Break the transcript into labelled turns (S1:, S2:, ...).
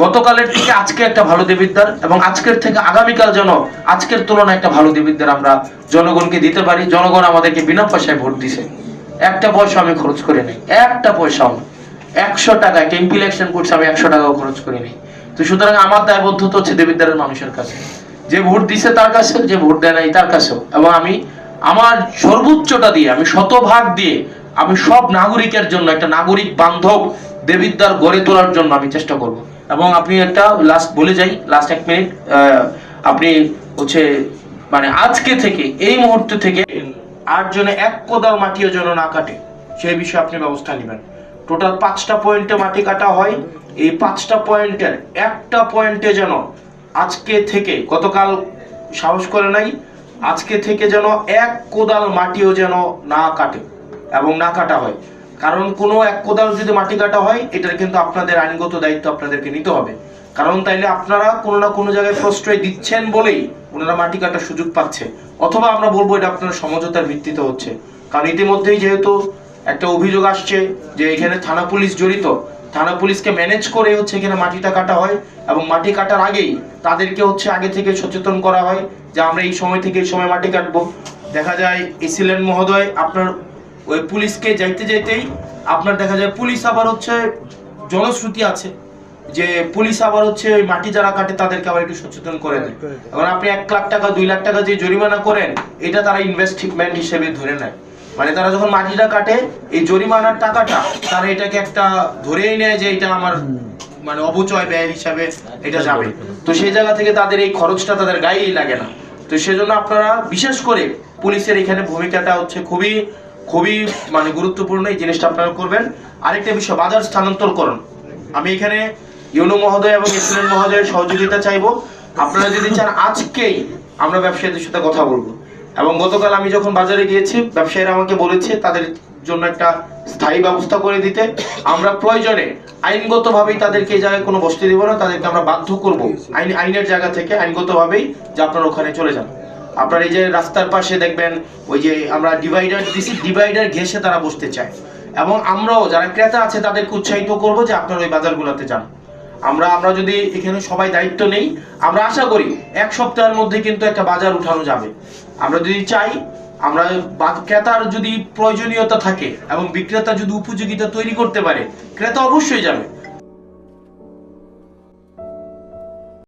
S1: গতকালের থেকে আজকে একটা ভালো দেবিদ্বার এবং আজকের থেকে আগামীকাল যেন আজকের তুলনায় একটা ভালো দেবিদ্বার আমরা জনগণকে দিতে পারি। জনগণ আমাদেরকে বিনা পয়সায় ভোট দিছে, একটা পয়সা আমি খরচ করে নেই, একটা পয়সাও না। 100 টাকা একটা এমপি ইলেকশন করছে, আমি 100 টাকাও খরচ করে নেই। তো সুতরাং আমার দায়বদ্ধতা হচ্ছে দেবিদ্বারের মানুষের কাছে, যে ভোট দিছে তার কাছে, যে ভোট দেয় নাই তার কাছেও। এবং আমি আমার সর্বোচ্চটা দিয়ে, আমি শতভাগ দিয়ে, আমি সব নাগরিকের জন্য একটা নাগরিক বান্ধব দেবিদ্বার গড়ে তোলার জন্য আমি চেষ্টা করব। এবং আপনি একটা লাস্ট বলে যাই, লাস্ট 1 মিনিট, আপনি হচ্ছে মানে আজকে থেকে, এই মুহূর্ত থেকে আর জন্য 1 কোদাল মাটিও যেন না কাটে, সেই বিষয়ে আপনি ব্যবস্থা নেবেন। টোটাল 5টা পয়েন্টে মাটি কাটা হয়, এই 5টা পয়েন্টের একটা পয়েন্টে যেন আজকে থেকে, গতকাল সাহস করে নাই, আজকে থেকে যেন 1 কোদাল মাটিও যেন না কাটে এবং না কাটা হয়। কারণ কোনো 1 কোদাল যদি মাটি কাটা হয়, এটার কিন্তু আপনাদের আইনগত দায়িত্ব আপনাদেরকে নিতে হবে। কারণ তাইলে আপনারা কোনো না কোনো জায়গায় প্রশ্রয় দিচ্ছেন বলেই ওনারা মাটি কাটার সুযোগ পাচ্ছে, অথবা আমরা বলবো এটা আপনারা সমঝোতার ভিত্তিতে হচ্ছে। কারণ ইতিমধ্যেই যেহেতু একটা অভিযোগ আসছে যে এখানে থানা পুলিশ জড়িত, থানা পুলিশকে ম্যানেজ করে হচ্ছে এখানে মাটিটা কাটা হয়, এবং মাটি কাটার আগেই তাদেরকে হচ্ছে আগে থেকে সচেতন করা হয় যে আমরা এই সময় থেকে এই সময় মাটি কাটবো। দেখা যায় এসিলেন মহোদয় আপনার ওই পুলিশকে যাইতে যাইতেই আপনার দেখা যায় পুলিশ আবার হচ্ছে জনশ্রুতি আছে যে পুলিশ আবার হচ্ছে ওই মাটি যারা কাটে তাদেরকে আবার একটু সচেতন করে দেয়। এখন আপনি 1 লাখ টাকা 2 লাখ টাকা যে জরিমানা করেন, এটা তারা ইনভেস্টমেন্ট হিসেবে ধরে নেয়। মানে তারা যখন মাটিটা কাটে, এই জরিমানার টাকাটা তারা এটাকে একটা ধরেই নেয় যে এটা আমার মানে অবচয় ব্যয় হিসাবে এটা যাবে। তো সেই জায়গা থেকে তাদের এই খরচটা তাদের গায়েই লাগে না। তো সেজন্য আপনারা বিশেষ করে পুলিশের এখানে ভূমিকাটা হচ্ছে খুবই খুবই মানে গুরুত্বপূর্ণ, এই জিনিসটা আপনারা করবেন। আরেকটা বিষয়, বাজার স্থানান্তরকরণ। আমি এখানে ইউনো মহোদয় এবং এসিলেন মহোদয়ের সহযোগিতা চাইবো। আপনারা যদি চান আজকেই আমরা ব্যবসায়ীদের সাথে কথা বলবো। এবং গতকাল আমি যখন বাজারে গিয়েছি, ব্যবসায়ীরা আমাকে বলেছে তাদের জন্য একটা স্থায়ী ব্যবস্থা করে দিতে। আমরা প্রয়োজনে আইনগতভাবেই তাদেরকে এই জায়গায় কোনো বসতে দিব না, তাদেরকে আমরা বাধ্য করব আইনের জায়গা থেকে আইনগতভাবেই যে আপনারা ওখানে চলে যান। আপনার এই যে রাস্তার পাশে দেখবেন ওই যে আমরা ডিভাইডার দিছি, ডিভাইডার ঘেঁষে তারা বসতে চায়। এবং আমরাও যারা ক্রেতা আছে তাদেরকে উৎসাহিত করব যে আপনারা ওই বাজারগুলোতে যান। আমরা যদি এখানে সবাই দায়িত্ব নেই, আমরা আশা করি 1 সপ্তাহের মধ্যে কিন্তু একটা বাজার উঠানো যাবে। আমরা যদি চাই, আমরা ক্রেতার যদি প্রয়োজনীয়তা থাকে এবং বিক্রেতা যদি উপযোগিতা তৈরি করতে পারে, ক্রেতা অবশ্যই যাবে।